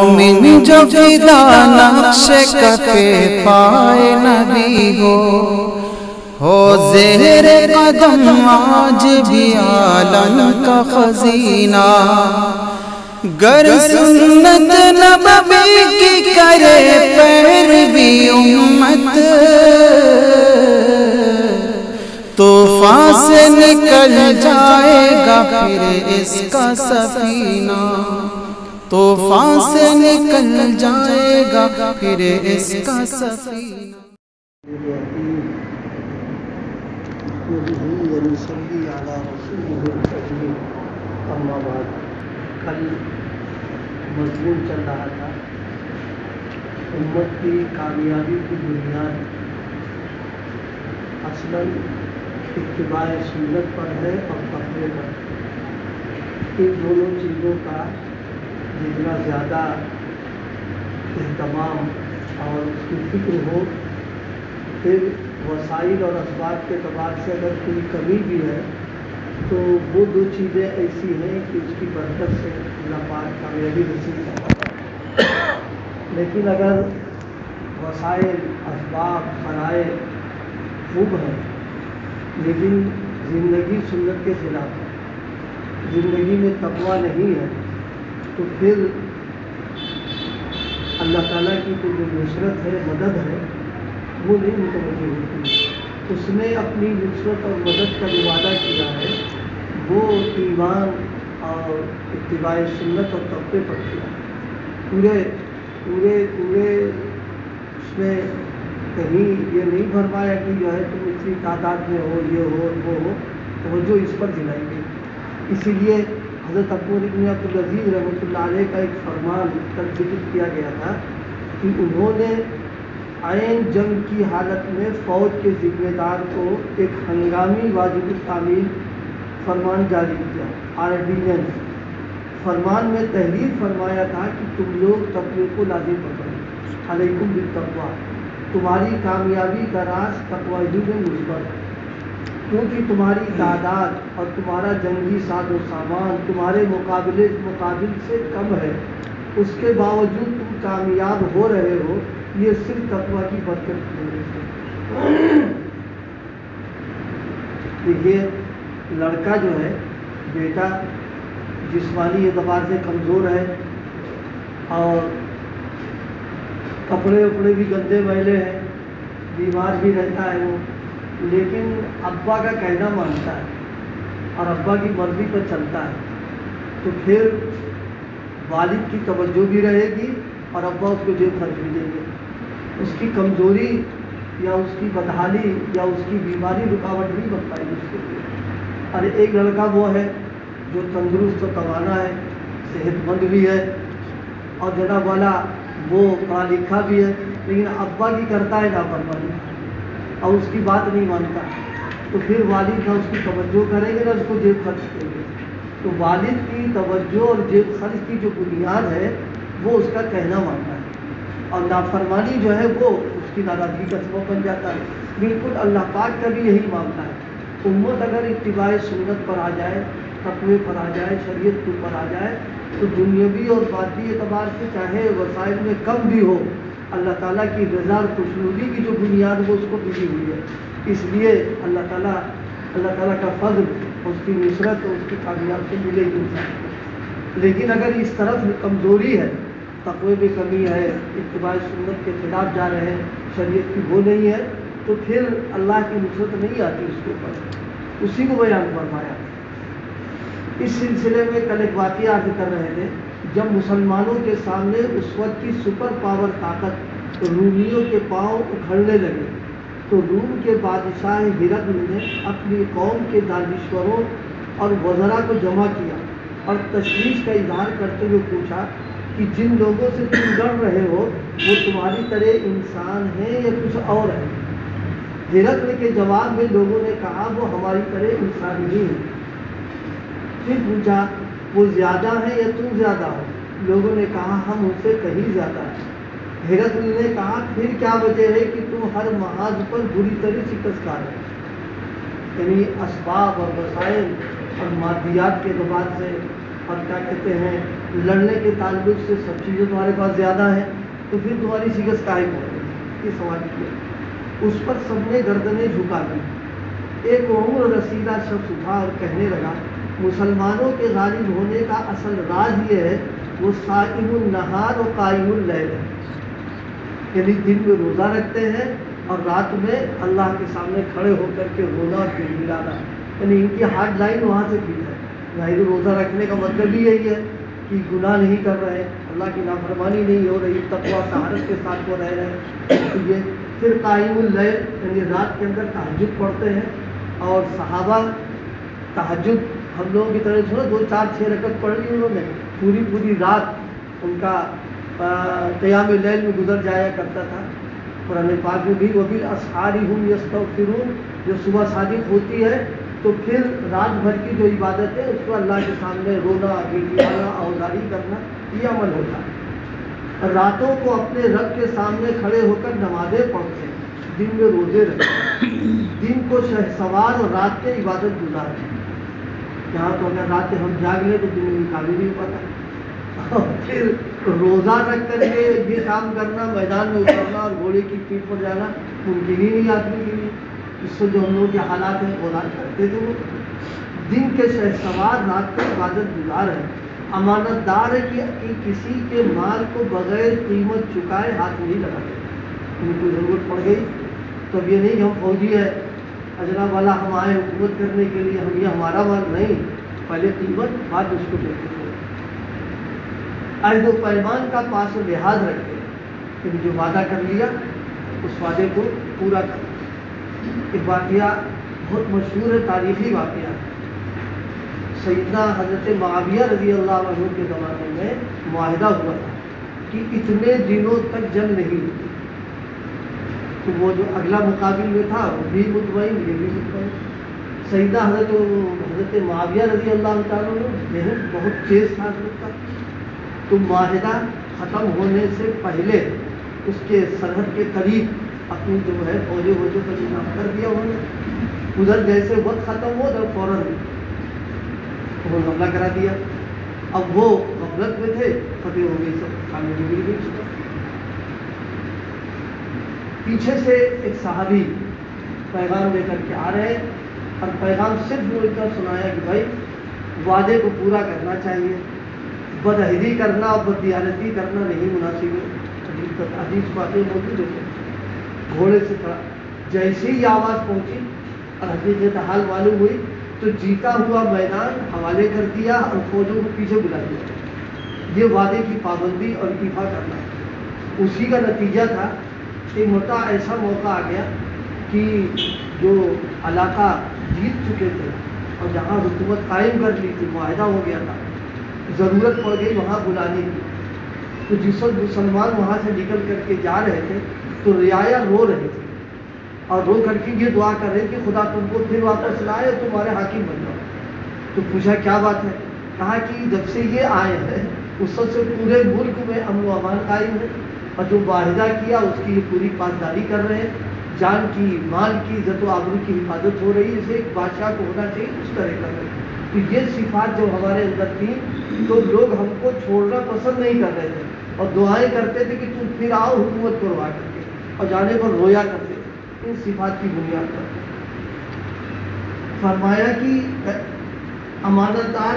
مومن جو فدا نقش کفے پائے نبی ہو زہر قدم آج بھی عالم کا خزینہ، گر سنت نبوی کی کرے پیروی امت، طوفان سے نکل جائے گا پھر اس کا سفینہ، طوفان سے نکل جائے گا پھر اس کا سفینہ۔ اما بعد، کل مضمون چل رہا تھا امت کی کامیابی کی بنیاد اصلاً اتباع سنت پر ہے اور تقوی پر۔ ان دونوں چیزوں کا جتنا زیادہ اہتمام اور اس کی فکر ہو، پھر وسائل اور اسباب کے اعتبار سے اگر کوئی کمی بھی ہے تو وہ دو چیزیں ایسی ہیں کہ اس کی برکت سے اللہ پاک کامیابی نصیب کرتا ہے۔ لیکن اگر وسائل، اسباب، فرائض خوب ہیں لیکن زندگی سنت کے خلاف ہے، زندگی میں تقویٰ نہیں ہے، تو پھر اللہ تعالیٰ کی جو نصرت ہے، مدد ہے، وہ نہیں متوجہ ہوتی۔ اس نے اپنی نصرت اور مدد کا جو وعدہ کیا ہے وہ ایمان اور اتباع سنت اور تقوی پر کیا۔ پورے اس میں کہیں یہ نہیں فرمایا کہ جو ہے تم اتنی تعداد میں ہو، یہ ہو، وہ ہو، توجہ اس پر دلائی گئی۔ اسی لیے حضرت عبد العزیز رحمۃ اللہ علیہ کا ایک فرمان کل ذکر کیا گیا تھا کہ انہوں نے عین جنگ کی حالت میں فوج کے ذمہ دار کو ایک ہنگامی واجب التعمیل فرمان جاری کیا، آرڈیننس۔ فرمان میں تحریر فرمایا تھا کہ تم لوگ تقوی کو لازم پکڑو، علیکم بالتقویٰ، تمہاری کامیابی کا راز تقوی میں مثبت ہے، کیونکہ تمہاری تعداد اور تمہارا جنگی ساز و سامان تمہارے مقابل سے کم ہے، اس کے باوجود تم کامیاب ہو رہے ہو، یہ صرف تقوی کی برکت کی وجہ سے۔ دیکھیے، لڑکا جو ہے، بیٹا جسمانی اعتبار سے کمزور ہے اور کپڑے وپڑے بھی گندے میلے ہیں، بیمار بھی رہتا ہے وہ، لیکن ابا کا کہنا مانتا ہے اور ابا کی مرضی پر چلتا ہے، تو پھر والد کی توجہ بھی رہے گی اور ابا اس کو جیب خرچ بھی دیں گے۔ اس کی کمزوری یا اس کی بدحالی یا اس کی بیماری رکاوٹ نہیں بن پائے گی اس کے لیے۔ اور ایک لڑکا وہ ہے جو تندرست و توانا ہے، صحت مند بھی ہے اور جناب والا وہ پڑھا لکھا بھی ہے، لیکن ابا کی کرتا ہے لاپرواہی اور اس کی بات نہیں مانتا، تو پھر والد نہ اس کی توجہ کریں گے نہ اس کو جیب خرچ دیں گے۔ تو والد کی توجہ اور جیب خرچ کی جو بنیاد ہے وہ اس کا کہنا ماننا ہے، اور نافرمانی جو ہے وہ اس کی ناراضگی کا سبب بن جاتا ہے۔ بالکل اللہ پاک کا بھی یہی معاملہ ہے۔ امت اگر اتباع سنت پر آ جائے، تقوی پر آ جائے، شریعت کے اوپر آ جائے، تو دنیاوی اور مادی اعتبار سے چاہے وسائل میں کم بھی ہو، اللہ تعالیٰ کی رضا اور خوشنودی کی جو بنیاد وہ اس کو ملی ہوئی ہے۔ اس لیے اللہ تعالیٰ کا فضل، اس کی نصرت اور اس کی کامیابی سے ملے گی انسان کو۔ لیکن اگر اس طرف کمزوری ہے، تقوی میں کمی ہے، اتباع سنت کے خلاف جا رہے ہیں، شریعت کی وہ نہیں ہے، تو پھر اللہ کی نصرت نہیں آتی اس کے اوپر۔ اسی کو بیان فرمایا۔ اس سلسلے میں کل ایک واقعہ عرض کر رہے تھے، جب مسلمانوں کے سامنے اس وقت کی سپر پاور طاقت رومیوں کے پاؤں اکھڑنے لگے تو روم کے بادشاہ ہرقل نے اپنی قوم کے دانشوروں اور وزراء کو جمع کیا اور تشویش کا اظہار کرتے ہوئے پوچھا کہ جن لوگوں سے تم لڑ رہے ہو وہ تمہاری طرح انسان ہیں یا کچھ اور ہیں؟ ہرقل کے جواب میں لوگوں نے کہا وہ ہماری طرح انسان ہی ہیں۔ پھر پوچھا وہ زیادہ ہیں یا تم زیادہ ہو؟ لوگوں نے کہا ہم ان سے کہیں زیادہ ہیں۔ ہرقل نے کہا پھر کیا وجہ ہے کہ تم ہر محاذ پر بری طرح شکست کھا رہے ہو؟ یعنی اسباب اور وسائل اور مادیات کے اعتبار سے اور کیا کہتے ہیں لڑنے کے تعلق سے سب چیزیں تمہارے پاس زیادہ ہیں، تو پھر تمہاری شکست کاہے کو یہ سوال کیا۔ اس پر سب نے گردنیں جھکا دی۔ ایک عمر رسیدہ شخص اٹھا اور کہنے لگا، مسلمانوں کے غالب ہونے کا اصل راز یہ ہے وہ صائم النہار و قائم اللیل ہے، یعنی دن میں روزہ رکھتے ہیں اور رات میں اللہ کے سامنے کھڑے ہو کر کے رونا اور دل ملانا، یعنی ان کی ہارڈ لائن وہاں سے بھی ہے۔ ظاہر روزہ رکھنے کا مطلب بھی یہی ہے کہ گناہ نہیں کر رہے، اللہ کی نافرمانی نہیں ہو رہی، تقویٰ طہارت کے ساتھ وہ رہ رہے ہیں۔ یہ پھر قائم اللیل یعنی رات کے اندر تہجد پڑھتے ہیں، اور صحابہ تہجد ہم لوگوں کی طرح چھوڑو 2 4 6 رکعت پڑھ لی انہوں نے، پوری رات ان کا قیام لیل میں گزر جایا کرتا تھا۔ قرآن پاک میں بھی وبالاسحار هم یستغفرون، جو صبح صادق ہوتی ہے تو پھر رات بھر کی جو عبادت ہے اس کو اللہ کے سامنے رونا، گڑگڑانا، آوازاری کرنا، یہ عمل ہوتا ہے۔ راتوں کو اپنے رب کے سامنے کھڑے ہو کر نمازیں پڑھتے ہیں، دن میں روزے رکھتے ہیں، دن کو شہسوار اور رات کے عبادت گزارتے ہیں۔ یہاں تو اگر رات ہم جاگ لیں تو دن میں نکال ہی نہیں پاتا، اور پھر روزہ رکھ کر کے یہ کام کرنا، میدان میں اترنا اور گھوڑے کی پیٹھ پر جانا ممکن ہی نہیں آدمی کے لیے۔ اس سے جو ہم لوگوں کے حالات ہیں وہ رات کرتے تھے، وہ دن کے شہسوار رات کو عبادت گزار ہے، امانت دار ہے کہ کسی کے مال کو بغیر قیمت چکائے ہاتھ نہیں لگاتے۔ ان کو ضرورت پڑ گئی تو اب یہ نہیں کہ ہم فوجی ہیں اجناب والا، ہم آئے حکومت کرنے کے لیے، ہم یہ ہمارا مال نہیں، پہلے قیمت بعد اس کو دیتے تھے۔ عہد و پیمان کا پاس و لحاظ رکھتے ہیں کہ جو وعدہ کر لیا اس وعدے کو پورا کرنا۔ ایک واقعہ بہت مشہور ہے، تاریخی واقعہ، سیدنا حضرت معاویہ رضی اللہ عنہ کے زمانے میں معاہدہ ہوا تھا کہ اتنے دنوں تک جنگ نہیں ہوتی، تو وہ جو اگلا مقابل میں تھا وہ بھی مطمئن، یہ بھی مطمئن۔ سیدنا حضرت معاویہ رضی اللہ تعالیٰ عنہ بہت تیز تھا حضرت کا، تو معاہدہ ختم ہونے سے پہلے اس کے سرحد کے قریب اپنی جو ہے فوجیں کا انتظام کر دیا انہوں نے، ادھر جیسے وقت ختم ہو ادھر فوراً وہ حملہ کرا دیا۔ اب وہ غفلت میں تھے، فتح ہو گئی، سب کامیابی مل گئی۔ پیچھے سے ایک صحابی پیغام لے کر کے آ رہے ہیں، اور پیغام صرف وہ اتنا سنایا کہ بھائی وعدے کو پورا کرنا چاہیے، بدعہدی کرنا اور بددیانتی کرنا نہیں مناسب ہے۔ حدیث باتیں موجود ہے۔ گھوڑے سے کھڑا جیسے ہی آواز پہنچی اور حقیقت حال معلوم ہوئی تو جیتا ہوا میدان حوالے کر دیا اور فوجوں کو پیچھے بلا دیا۔ یہ وعدے کی پابندی اور ایفا کرنا اسی کا نتیجہ تھا کہ ایسا موقع آ گیا کہ جو علاقہ جیت چکے تھے اور جہاں حکومت قائم کر لی تھی، معاہدہ ہو گیا تھا، ضرورت پڑ گئی وہاں بلانے کی، تو جس وقت مسلمان وہاں سے نکل کر کے جا رہے تھے تو رعایا رو رہی تھی اور رو کر کے یہ دعا کر رہے کہ خدا تم کو پھر واپس لائے اور تمہارے حاکم بن جاؤ۔ تو پوچھا کیا بات ہے؟ کہا کہ جب سے یہ آئے ہیں اس وقت سے پورے ملک میں امن و امان قائم ہے، اور جو معاہدہ کیا اس کی یہ پوری پاسداری کر رہے ہیں، جان کی، مال کی، عزت و آبرو کی حفاظت ہو رہی ہے، اسے ایک بادشاہ کو ہونا چاہیے اس طرح کر رہے ہیں۔ تو یہ صفات جب ہمارے اندر تھی تو لوگ ہم کو چھوڑنا پسند نہیں کر رہے تھے اور دعائیں کرتے تھے کہ تم پھر آؤ حکومت کروا کر کے، اور جانے پر رویا کرتے تھے۔ ان صفات کی بنیاد پر فرمایا کہ امانت دار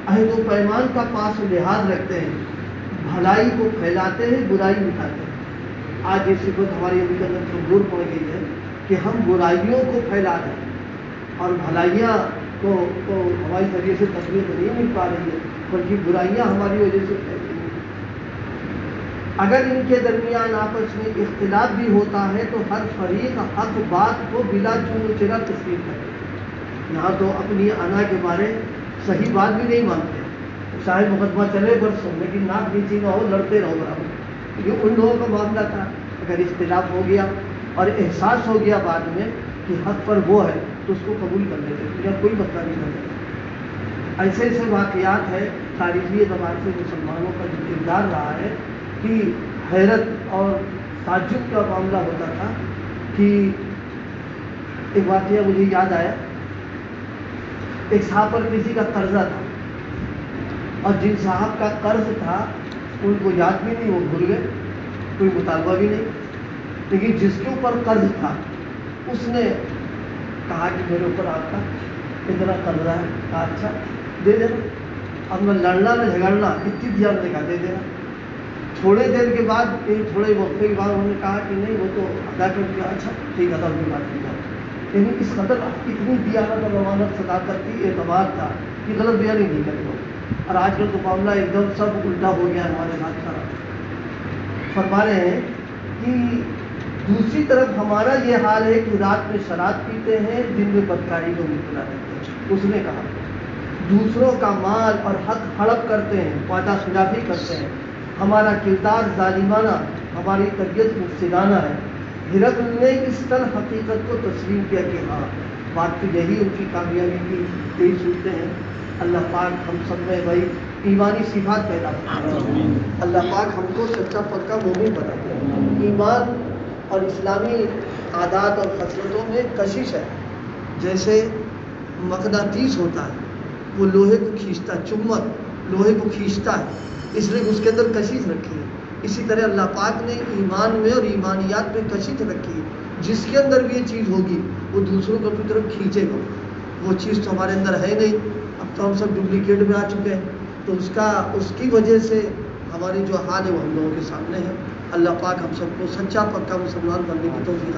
عہد و پیمان کا پاس و لحاظ رکھتے ہیں، بھلائی کو پھیلاتے ہیں، برائی مٹاتے ہیں۔ آج یہ صفت ہماری ابھی کے اندر کمزور پڑ گئی ہے کہ ہم برائیوں کو پھیلا رہے ہیں اور بھلائیاں تو ہماری ذریعے سے تقویت نہیں مل پا رہی ہے، بلکہ برائیاں ہماری وجہ سے پھیل رہی ہیں۔ اگر ان کے درمیان آپس میں اختلاف بھی ہوتا ہے تو ہر فریق حق بات کو بلا چون و چرا تسلیم کرے۔ یہاں تو اپنی انا کے بارے صحیح بات بھی نہیں مانتے، چاہے مقدمہ چلے برسوں، لیکن ناک نیچی نہ ہو، لڑتے رہو برابر۔ یہ ان لوگوں کا معاملہ تھا۔ اگر اختلاف ہو گیا اور احساس ہو گیا بعد میں کہ حق پر وہ ہے تو اس کو قبول کر لیتے تھے، یا کوئی مسئلہ نہیں کرتے۔ ایسے ایسے واقعات ہیں تاریخی اعتبار سے مسلمانوں کا جو کردار رہا ہے کہ حیرت اور تعجب کا معاملہ ہوتا تھا۔ کہ ایک واقعہ مجھے یاد آیا، ایک صاحب پر کسی کا قرضہ تھا اور جن صاحب کا قرض تھا ان کو یاد بھی نہیں، وہ بھول گئے، کوئی مطالبہ بھی نہیں، لیکن جس کے اوپر قرض تھا اس نے کہا کہ میرے اوپر آپ کا اتنا قرضہ ہے، کہا اچھا دے دینا، اب نہ لڑنا نہ جھگڑنا، اتنی دیا نے کہا دے دینا۔ تھوڑے دیر کے بعد، تھوڑے وقفے کے بعد انہوں نے کہا کہ نہیں وہ تو ادا کر دیا، اچھا ٹھیک ادا کی بات کی جائے، یعنی اس قدر اتنی دیانت اور امانت صداقت کی اعتبار تھا کہ غلط بیانی نہیں کرے گا۔ اور آج کل تو معاملہ ایک دم سب الٹا ہو گیا ہمارے ساتھ سارا۔ فرما رہے ہیں کہ دوسری طرف ہمارا یہ حال ہے کہ رات میں شراب پیتے ہیں، دن میں بدکاری کو مبتلا رہتے ہیں۔ اس نے کہا دوسروں کا مال اور حق ہڑپ کرتے ہیں، وعدہ خلافی کرتے ہیں، ہمارا کردار ظالمانہ، ہماری طبیعت مفسدانہ ہے۔ ہرقل نے اس طرح حقیقت کو تسلیم کیا کہ ہاں بات تو یہی ان کی کامیابی کی، یہی سنتے ہیں۔ اللہ پاک ہم سب میں بھائی ایمانی صفات پیدا کرتے ہیں، اللہ پاک ہم کو سچا پکا مومن بناتے ہیں۔ ایمان اور اسلامی عادات اور خصلتوں میں کشش ہے، جیسے مقناطیس ہوتا ہے، وہ لوہے کو کھینچتا ہے، چمبک لوہے کو کھینچتا ہے، اس لیے اس کے اندر کشش رکھی ہے۔ اسی طرح اللہ پاک نے ایمان میں اور ایمانیات میں کشش رکھی ہے، جس کے اندر بھی یہ چیز ہوگی وہ دوسروں کو اپنی طرف کھینچے گا۔ وہ چیز تو ہمارے اندر ہے نہیں، اب تو ہم سب ڈپلیکیٹ میں آ چکے ہیں، تو اس کی وجہ سے ہماری جو حال ہے وہ ہم لوگوں کے سامنے ہے۔ اللہ پاک ہم سب کو سچا پکا مسلمان بننے کی توفیق